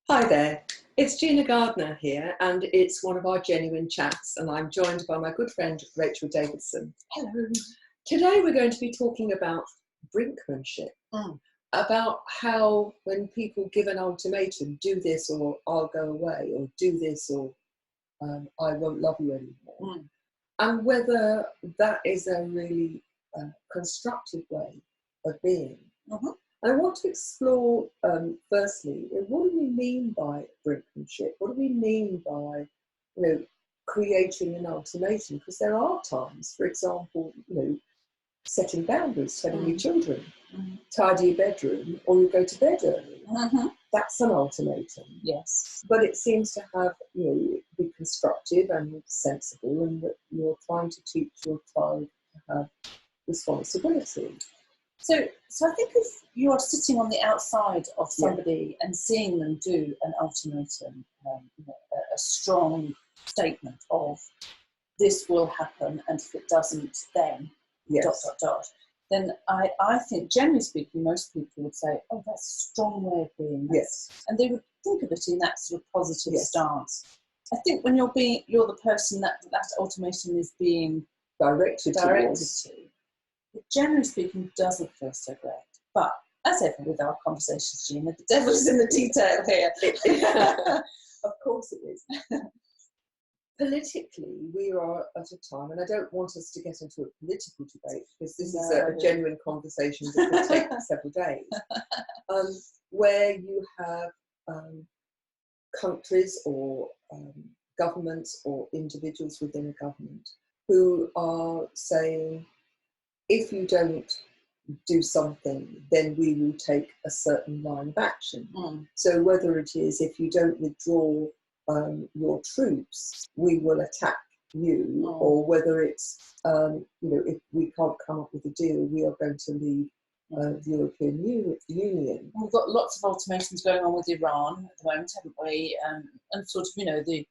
Hi there, it's Gina Gardner here, and it's one of our genuine chats, and I'm joined by my good friend Rachel Davidson. Hello. Today we're going to be talking about brinkmanship, about how when people give an ultimatum, do this or I'll go away, or do this or I won't love you anymore, and whether that is a really constructive way of being. I want to explore, firstly, what do we mean by brinkmanship? What do we mean by, creating an ultimatum? Because there are times, for example, setting boundaries, telling your children, tidy your bedroom, or you go to bed early. That's an ultimatum. Yes. But it seems to have, be constructive and sensible, and that you're trying to teach your child to have responsibility. So I think if you are sitting on the outside of somebody and seeing them do an ultimatum, a strong statement of this will happen, and if it doesn't, then ... then I think, generally speaking, most people would say, oh, that's a strong way of being. And they would think of it in that sort of positive stance. I think when you're the person that ultimatum is being directed to, it, generally speaking, doesn't feel so great. But as ever with our conversations, Gina, the devil's in the detail here. Of course it is. Politically, we are at a time, and I don't want us to get into a political debate, because this is a genuine conversation that could take several days, where you have countries or governments or individuals within a government who are saying, if you don't do something, then we will take a certain line of action. So whether it is, if you don't withdraw your troops, we will attack you, or whether it's, if we can't come up with a deal, we are going to leave the European Union. We've got lots of ultimatums going on with Iran at the moment, haven't we? And sort of, the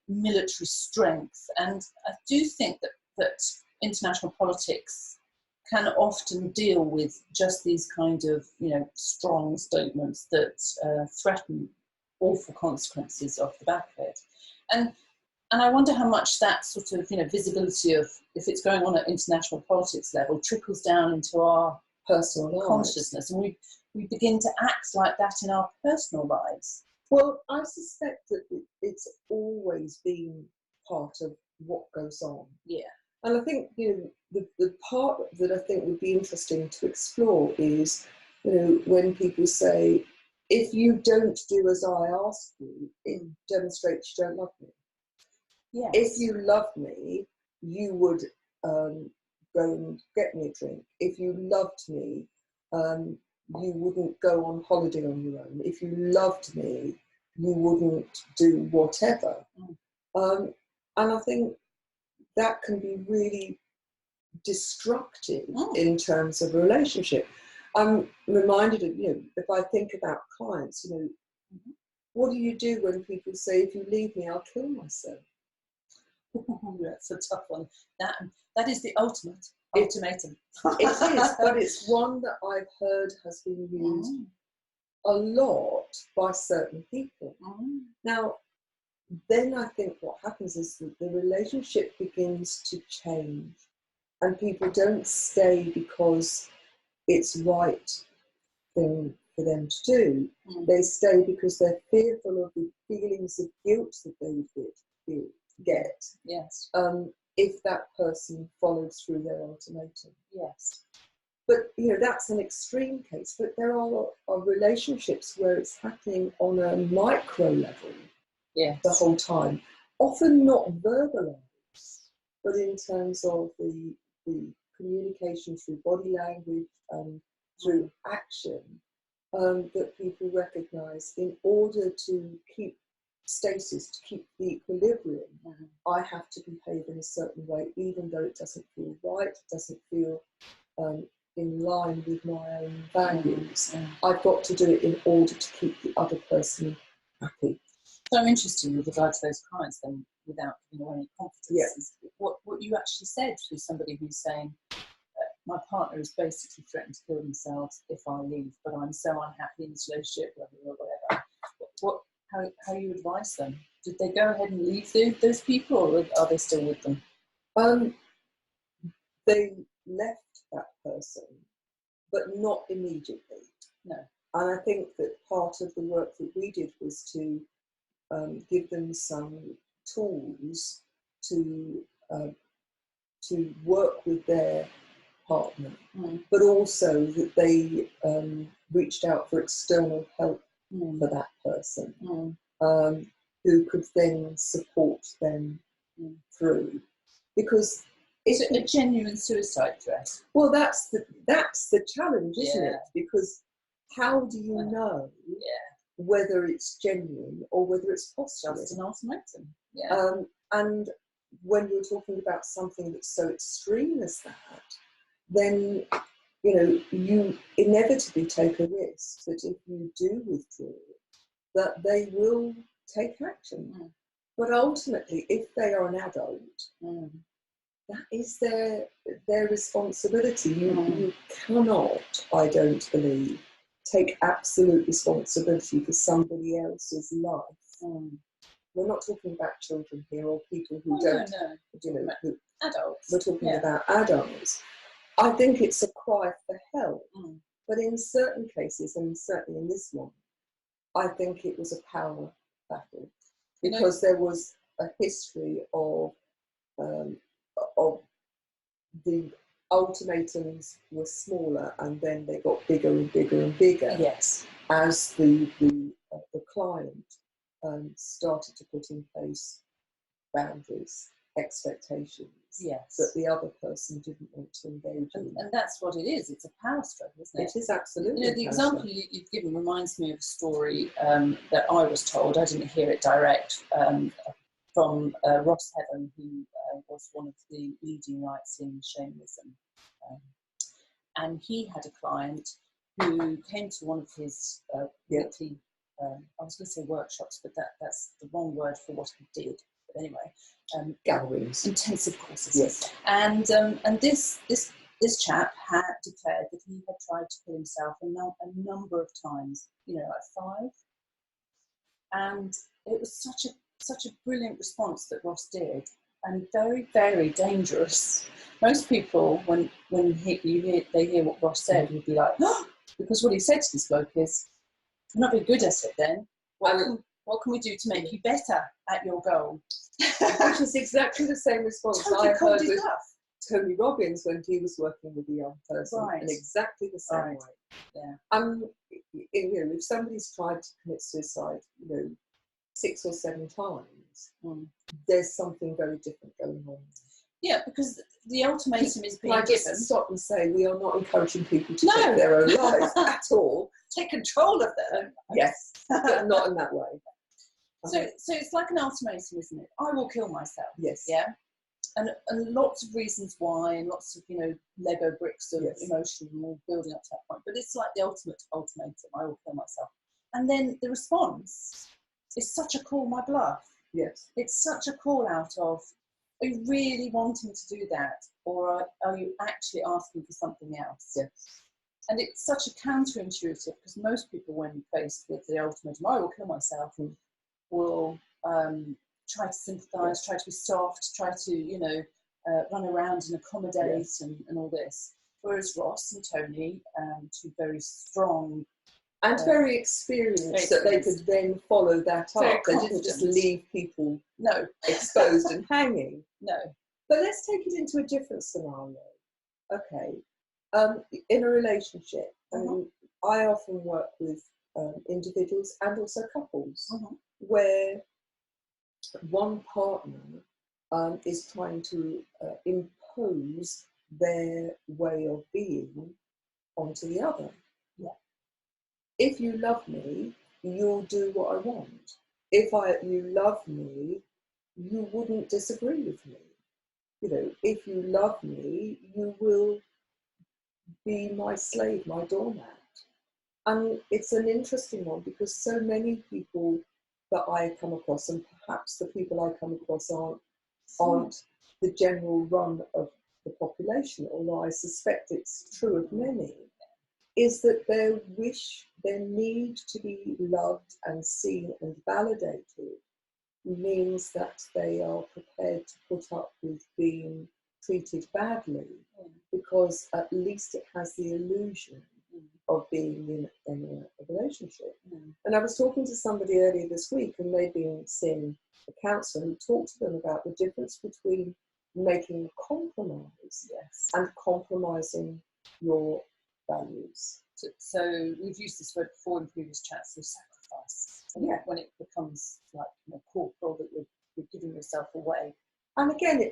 military strength. And I do think that international politics can often deal with just these kind of, strong statements that threaten awful consequences off the back of it. And I wonder how much that sort of, visibility of, if it's going on at international politics level, trickles down into our personal consciousness, and we begin to act like that in our personal lives. Well, I suspect that it's always been part of what goes on. Yeah. And I think, the part that I think would be interesting to explore is, when people say, if you don't do as I ask you, it demonstrates you don't love me. Yes. If you love me, you would go and get me a drink. If you loved me, you wouldn't go on holiday on your own. If you loved me, you wouldn't do whatever. And I think that can be really destructive in terms of a relationship. I'm reminded of, if I think about clients, what do you do when people say, if you leave me, I'll kill myself? That's a tough one. That is the ultimate ultimatum. It is, but it's one that I've heard has been used a lot by certain people. Now, then I think what happens is that the relationship begins to change, and people don't stay because it's right thing for them to do. They stay because they're fearful of the feelings of guilt that they would get. Yes. If that person follows through their ultimatum. Yes. But, that's an extreme case. But there are relationships where it's happening on a micro level the whole time. Often not verbalized, but in terms of the communication through body language and through action, that people recognise in order to keep stasis, to keep the equilibrium, I have to behave in a certain way, even though it doesn't feel right, it doesn't feel in line with my own values. I've got to do it in order to keep the other person happy. So I'm interested with regard to those clients then, without giving away any confidence, what you actually said to somebody who's saying, my partner is basically threatened to kill themselves if I leave, but I'm so unhappy in this relationship, whatever. how you advise them? Did they go ahead and leave those people, or are they still with them? They left that person, but not immediately. No. And I think that part of the work that we did was to give them some tools to work with their partner, but also that they reached out for external help for that person, who could then support them through. Because it's a genuine suicide threat. Well, that's the challenge, isn't it? Because how do you know whether it's genuine or whether it's posturing? Just an ultimatum. And when you're talking about something that's so extreme as that, then you inevitably take a risk that if you do withdraw, that they will take action. But ultimately, if they are an adult, that is their responsibility. You cannot, I don't believe, take absolute responsibility for somebody else's life. We're not talking about children here or people who don't, adults. We're talking about adults. I think it's a cry for help, but in certain cases, and certainly in this one, I think it was a power battle, because there was a history of the ultimatums were smaller, and then they got bigger and bigger and bigger. Yes, as the client started to put in place boundaries, expectations, that the other person didn't want to engage in. And that's what it is. It's a power struggle, isn't it? It is absolutely. The example you've given reminds me of a story that I was told. I didn't hear it direct, from Ross Heaven, who was one of the leading lights in shamanism. And he had a client who came to one of his weekly, I was going to say workshops, but that's the wrong word for what he did. But anyway, gatherings, intensive courses. Yes. And this chap had declared that he had tried to kill himself a number of times, like 5. And it was such a brilliant response that Ross did, and very, very dangerous. Most people, when they hear what Ross said, would be like, oh, because what he said to this bloke is, "You're not very good at it then. What can we do to make you better at your goal?" Which is exactly the same response I heard with Tony Robbins when he was working with a young person, in exactly the same way. Yeah. If somebody's tried to commit suicide, 6 or 7 times, there's something very different going on. Yeah, because the ultimatum is being given. Just stop and say we are not encouraging people to take their own lives at all. Take control of them. Yes, but not in that way. So it's like an ultimatum, isn't it? I will kill myself. Yes. Yeah. And lots of reasons why, and lots of Lego bricks of emotion all building up to that point. But it's like the ultimate ultimatum. I will kill myself. And then the response is such a call my bluff. Yes. It's such a call out of, are you really wanting to do that, or are you actually asking for something else? Yes. And it's such a counterintuitive, because most people, when faced with the ultimatum, I will kill myself, will try to sympathise, try to be soft, try to run around and accommodate and all this. Whereas Ross and Tony, 2 very strong and very experienced, that they could then follow that up. They didn't just leave people exposed and hanging. No. But let's take it into a different scenario. Okay. In a relationship, I often work with individuals and also couples where one partner is trying to impose their way of being onto the other. Yeah. If you love me, you'll do what I want. If you love me, you wouldn't disagree with me. If you love me, you will be my slave, my doormat. And it's an interesting one, because so many people that I come across, and perhaps the people I come across aren't the general run of the population, although I suspect it's true of many, is that their wish, their need to be loved and seen and validated means that they are prepared to put up with being treated badly, because at least it has the illusion of being in a relationship. And I was talking to somebody earlier this week, and they'd been seeing a counsellor who talked to them about the difference between making a compromise and compromising your values. So we've used this word before in previous chats, so sacrifice. When it becomes like corporal, that you're giving yourself away. And again,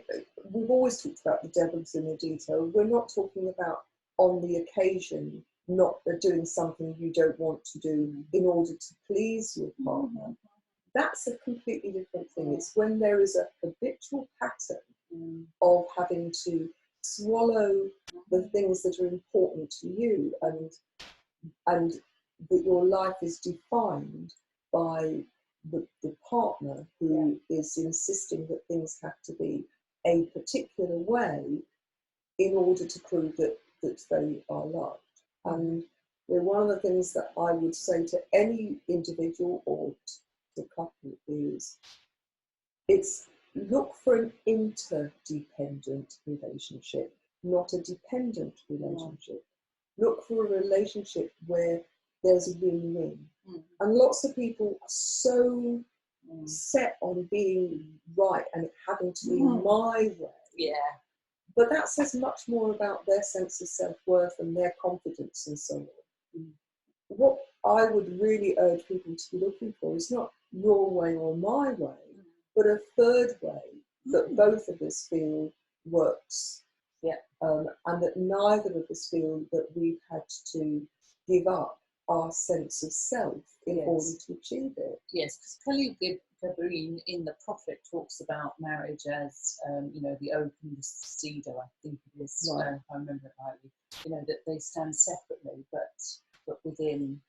we've always talked about the devil's in the detail. We're not talking about on the occasion not doing something you don't want to do in order to please your partner. That's a completely different thing. It's when there is a habitual pattern of having to swallow the things that are important to you, and that your life is defined by the partner who is insisting that things have to be a particular way in order to prove that they are loved. And one of the things that I would say to any individual or to couple is, it's look for an interdependent relationship, not a dependent relationship. Look for a relationship where there's a win-win. And lots of people are so set on being right and it having to be my way. But that says much more about their sense of self-worth and their confidence and so on. What I would really urge people to be looking for is not your way or my way, but a third way that both of us feel works. And that neither of us feel that we've had to give up our sense of self in order to achieve it. Yes, because Khalil Gibran in The Prophet talks about marriage as, the open cedar, I think it is, if I remember it rightly. That they stand separately, but within,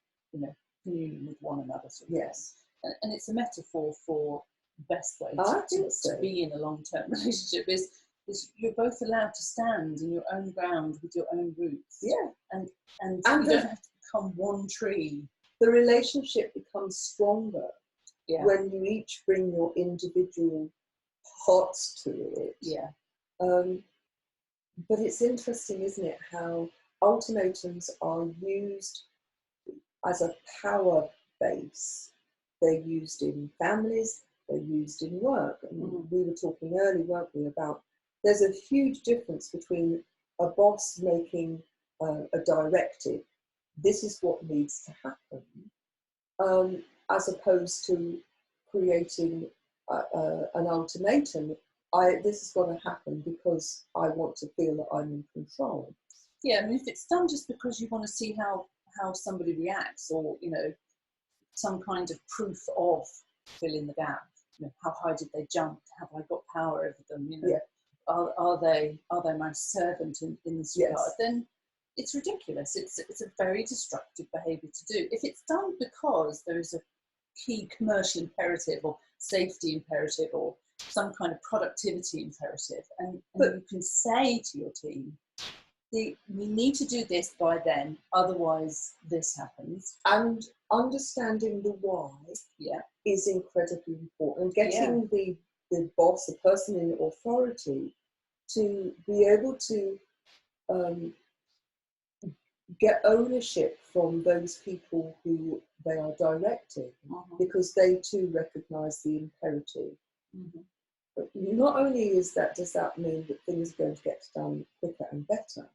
communion with one another. And it's a metaphor for the best way to be in a long-term relationship is you're both allowed to stand in your own ground with your own roots. And you don't have to become one tree. The relationship becomes stronger when you each bring your individual parts to it. But it's interesting, isn't it, how ultimatums are used as a power base. They're used in families, they're used in work. And we were talking earlier, weren't we, about there's a huge difference between a boss making a directive, this is what needs to happen, as opposed to creating an ultimatum. This is going to happen because I want to feel that I'm in control. If it's done just because you want to see how somebody reacts, or some kind of proof of fill in the gap. How high did they jump? Have I got power over them? Are they my servant in this regard? Then it's ridiculous. It's a very destructive behaviour to do. If it's done because there is a key commercial imperative or safety imperative or some kind of productivity imperative, and you can say to your team, we need to do this by then, otherwise this happens. And understanding the why is incredibly important. Getting the boss, the person in authority, to be able to get ownership from those people who they are directing, because they too recognise the imperative. But not only does that mean that things are going to get done quicker and better,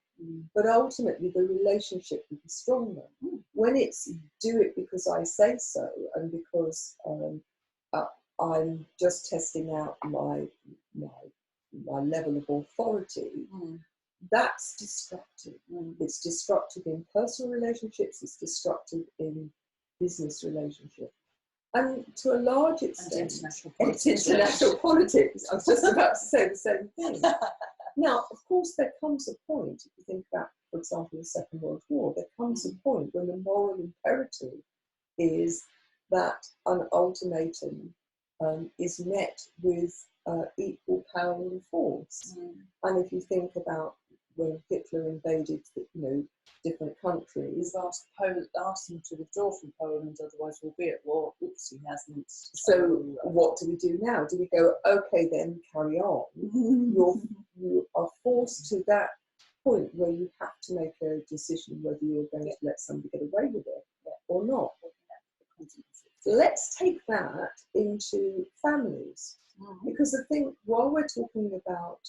but ultimately the relationship will be stronger. When it's do it because I say so, and because I'm just testing out my level of authority, that's destructive. It's destructive in personal relationships, it's destructive in business relationships. And to a large extent, it's international politics. I was just about to say the same thing. Now, of course, there comes a point, if you think about, for example, the Second World War, there comes a point when the moral imperative is that an ultimatum is met with equal power and force. And if you think about when Hitler invaded, different countries. Asked them to withdraw from Poland, otherwise we'll be at war. Oops, he hasn't. So what do we do now? Do we go, okay, then carry on? You are forced to that point where you have to make a decision whether you're going to let somebody get away with it or not. So let's take that into families, because I think while we're talking about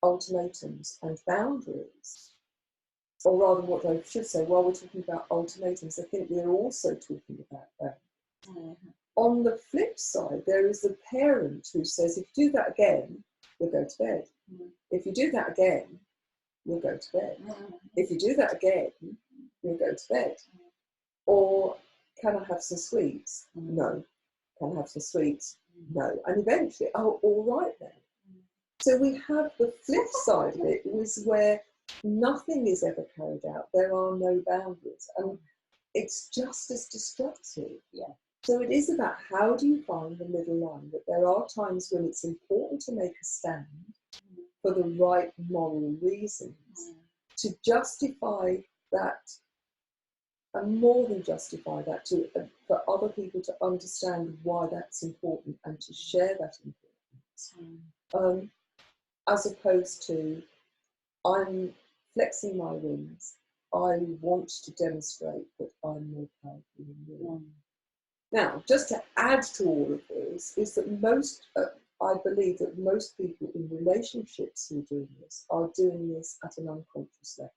ultimatums and boundaries, or rather what I should say, while we're talking about ultimatums, I think we're also talking about them. On the flip side, there is the parent who says, if you do that again, you'll go to bed. If you do that again, you'll go to bed. If you do that again, you'll go to bed. Or, can I have some sweets? No. Can I have some sweets? No. And eventually, oh, all right then. So we have the flip side of it, was where nothing is ever carried out. There are no boundaries. And it's just as destructive. Yeah. So it is about, how do you find the middle line? That there are times when it's important to make a stand for the right moral reasons, to justify that, and more than justify that, for other people to understand why that's important and to share that importance, as opposed to, I'm flexing my wings, I want to demonstrate that I'm more powerful than you. Now, just to add to all of this, is that I believe that most people in relationships who are doing this at an unconscious level.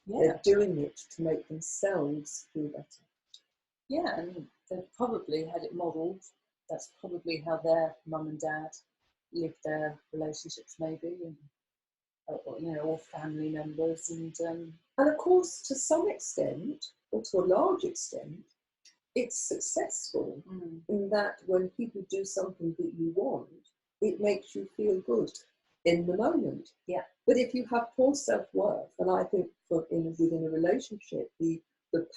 Yeah. They're doing it to make themselves feel better. Yeah, and they've probably had it modelled. That's probably how their mum and dad lived their relationships, maybe, and or family members, and of course, to some extent, or to a large extent, it's successful in that when people do something that you want, it makes you feel good in the moment. Yeah. But if you have poor self-worth, and I think within a relationship, the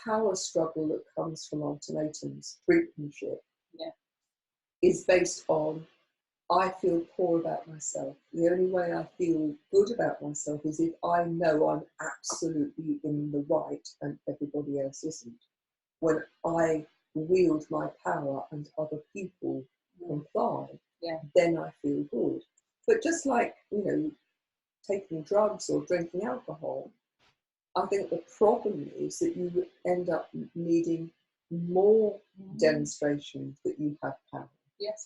power struggle that comes from ultimatums, brinkmanship, is based on, I feel poor about myself. The only way I feel good about myself is if I know I'm absolutely in the right and everybody else isn't. When I wield my power and other people comply, then I feel good. But just like, taking drugs or drinking alcohol, I think the problem is that you end up needing more demonstration that you have power,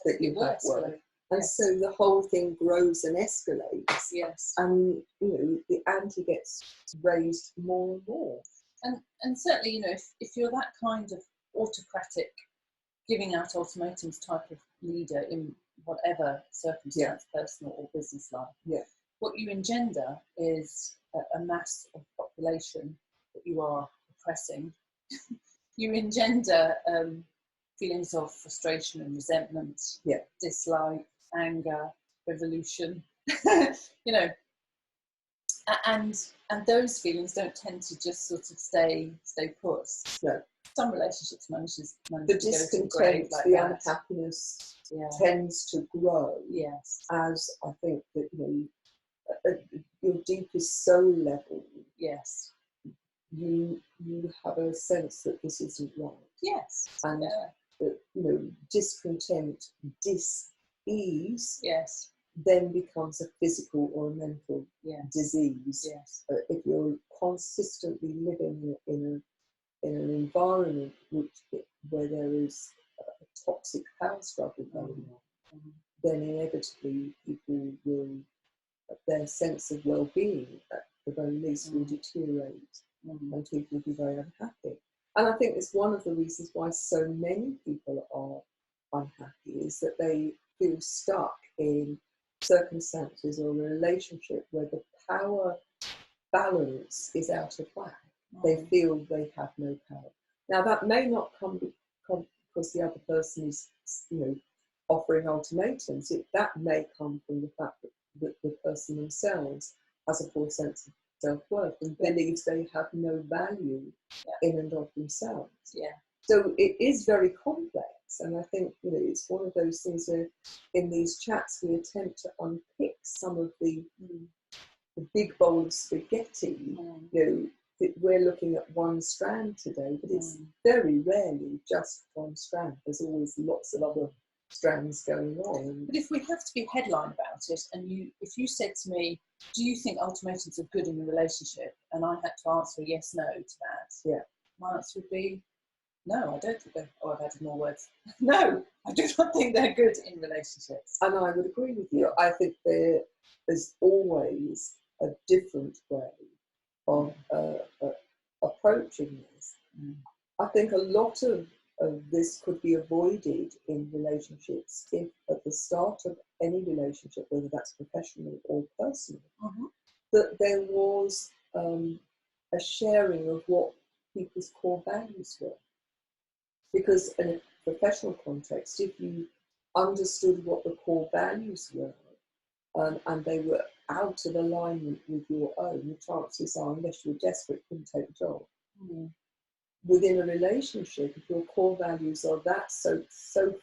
that you have worth. And so the whole thing grows and escalates. Yes. And, the ante gets raised more and more. And certainly, if you're that kind of autocratic, giving out ultimatums type of leader in whatever circumstance, personal or business life, what you engender is a mass of population that you are oppressing. You engender feelings of frustration and resentment, dislike, anger, revolution, and those feelings don't tend to just sort of stay put. No. Some relationships manage the discontent, like the that. Unhappiness tends to grow. Yes. As I think that your deepest soul level. Yes. You have a sense that this isn't right. Yes. And that discontent, dis-ease, then becomes a physical or a mental disease. Yes. If you're consistently living in an environment where there is a toxic power struggle going on, then inevitably people will, their sense of well-being at the very least will deteriorate, and people will be very unhappy. And I think it's one of the reasons why so many people are unhappy, is that they feel stuck in circumstances or a relationship where the power balance is out of whack. They feel they have no power. Now that may not come because the other person is, offering ultimatums. That may come from the fact that the person themselves has a poor sense of self-worth and believes they have no value in and of themselves. Yeah. So it is very complex, and I think it's one of those things where in these chats we attempt to unpick some of the the big bowl of spaghetti, we're looking at one strand today, but it's very rarely just one strand. There's always lots of other strands going on. But if we have to be headline about it, and if you said to me, do you think ultimatums are good in a relationship? And I had to answer yes, no to that. My answer would be, no, I don't think they're... Oh, I've added more words. No, I do not think they're good in relationships. And I would agree with you. I think there is always a different way of approaching this. I think a lot of this could be avoided in relationships if at the start of any relationship, whether that's professional or personal, that there was a sharing of what people's core values were. Because in a professional context, if you understood what the core values were and they were out of alignment with your own, the chances are, unless you were desperate, you couldn't take a job. Within a relationship, if your core values are that so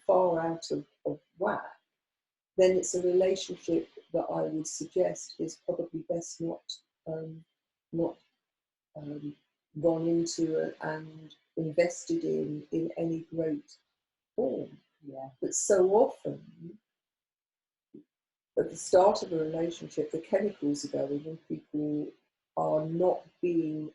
far out of whack, then it's a relationship that I would suggest is probably best not gone into and invested in any great form. But so often, at the start of a relationship, the chemicals are going and people are not being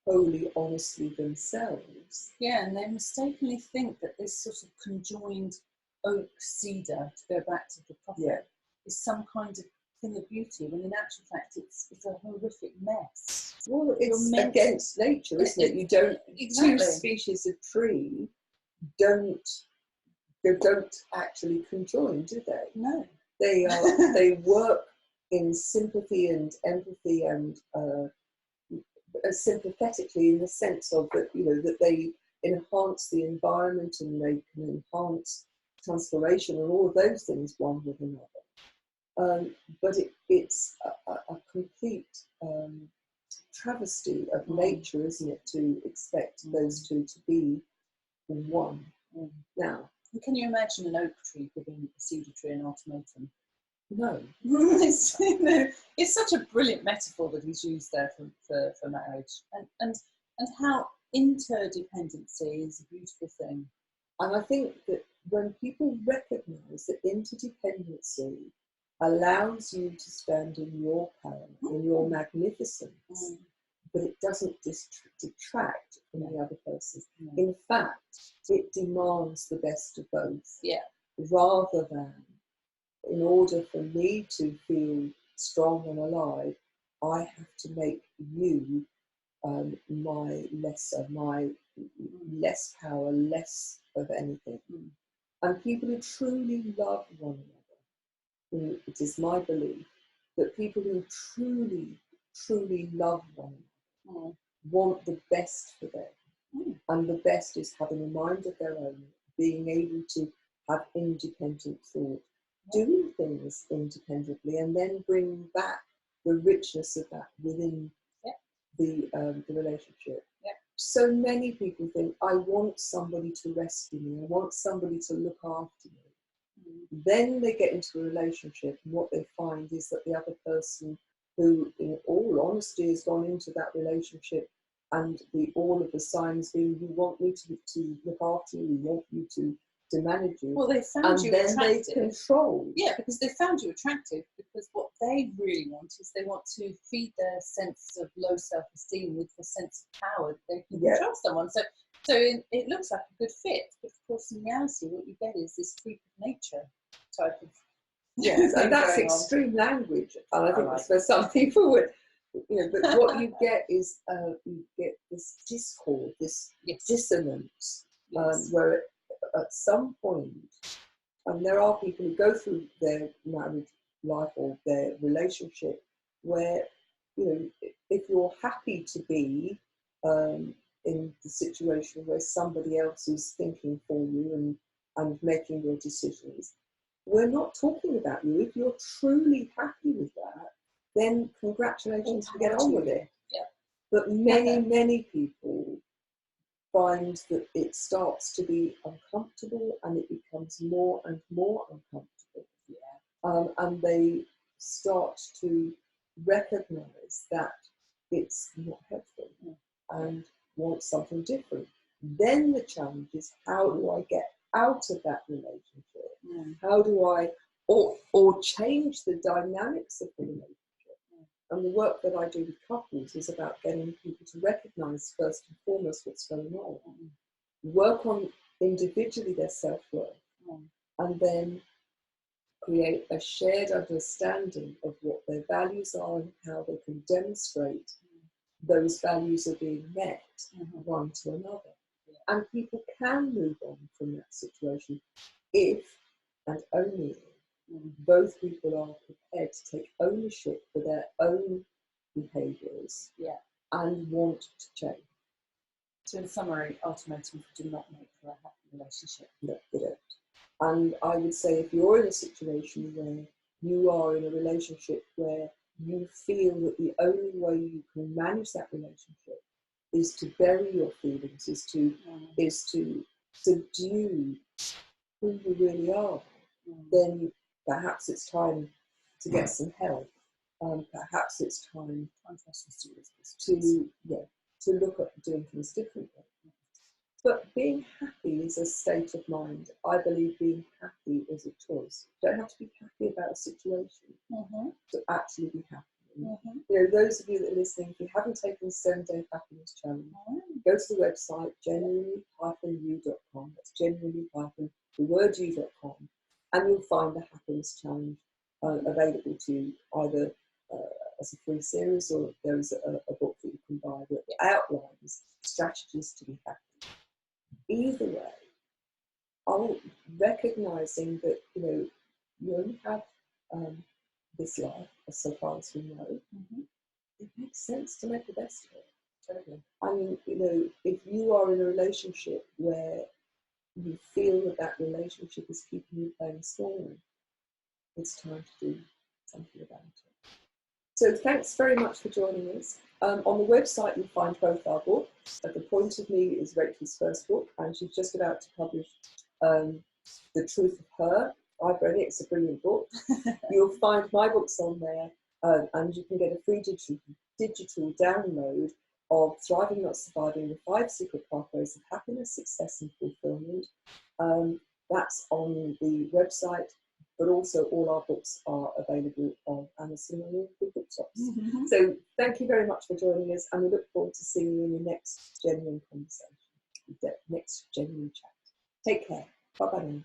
wholly honestly themselves. And they mistakenly think that this sort of conjoined oak cedar, to go back to the prophet, is some kind of thing of beauty, when in actual fact it's a horrific mess. Well, it's against nature, isn't it? You don't... Two species of tree don't actually conjoin, do they? No. They work in sympathy and empathy and sympathetically, in the sense of that, that they enhance the environment and they can enhance transformation and all of those things one with another. But it's a complete travesty of nature, isn't it, to expect those two to be one. Now, can you imagine an oak tree giving a cedar tree an ultimatum? No. It's such a brilliant metaphor that he's used there for marriage, and how interdependency is a beautiful thing. And I think that when people recognise that interdependency allows you to stand in your power, in your magnificence, but it doesn't detract from the other person. In fact, it demands the best of both, rather than, in order for me to feel strong and alive, I have to make you my lesser, my less power, less of anything. And people who truly love one another, it is my belief that people who truly love one another want the best for them. And the best is having a mind of their own, being able to have independent thought, doing things independently, and then bring back the richness of that within the relationship. So many people think, I want somebody to rescue me, I want somebody to look after me. Then they get into a relationship, and what they find is that the other person, who in all honesty has gone into that relationship, and all of the signs being, you want me to look after you, we want you to manage you. Well, they found you attractive. And then they control. Yeah, because they found you attractive, because what they really want is they want to feed their sense of low self-esteem with the sense of power that they can control someone. So it looks like a good fit, but of course in reality what you get is this freak of nature type of... Yes, and that's extreme language. And I think that's where some people would... but what you get is you get this discord, this dissonance, where at some point, and there are people who go through their married life or their relationship where, if you're happy to be in the situation where somebody else is thinking for you and making your decisions, we're not talking about you. If you're truly happy with that, then congratulations, to get on with it. But many people find that it starts to be uncomfortable, and it becomes more and more uncomfortable. And they start to recognise that it's not helpful and want something different. Then the challenge is, how do I get out of that relationship? How do I, or change the dynamics of the relationship? And the work that I do with couples is about getting people to recognise first and foremost what's going on, work on individually their self-worth, and then create a shared understanding of what their values are and how they can demonstrate those values are being met one to another. And people can move on from that situation if, and only if, both people are prepared to take ownership for their own behaviours and want to change. So in summary, ultimatums do not make for a happy relationship. No, they don't. And I would say, if you're in a situation where you are in a relationship where you feel that the only way you can manage that relationship is to bury your feelings, is to subdue who you really are, then perhaps it's time to get some help. Perhaps it's time to look at doing things differently. But being happy is a state of mind. I believe being happy is a choice. You don't have to be happy about a situation to actually be happy. You know, those of you that are listening, if you haven't taken the 7-day happiness challenge, go to the website genuinely-you.com. That's genuinely-you.com, and you'll find the happiness challenge available to you either as a free series, or there is a book that you can buy that outlines strategies to be happy. Either way, I'm recognising that, you know, you only have this life, so far as we know. It makes sense to make the best of it. Totally. I mean, you know, if you are in a relationship where you feel that that relationship is keeping you playing small, it's time to do something about it. So thanks very much for joining us. On the website you'll find both our books. At The Point of Me is Rachel's first book, and she's just about to publish The Truth of Her. I've read it, it's a brilliant book. You'll find my books on there, and you can get a free digital download of Thriving Not Surviving, the 5 Secret Pathways of Happiness, Success and Fulfillment. That's on the website, but also all our books are available on Amazon and all the bookshops. So thank you very much for joining us, and we look forward to seeing you in the next genuine conversation, the next genuine chat. Take care. Bye-bye now.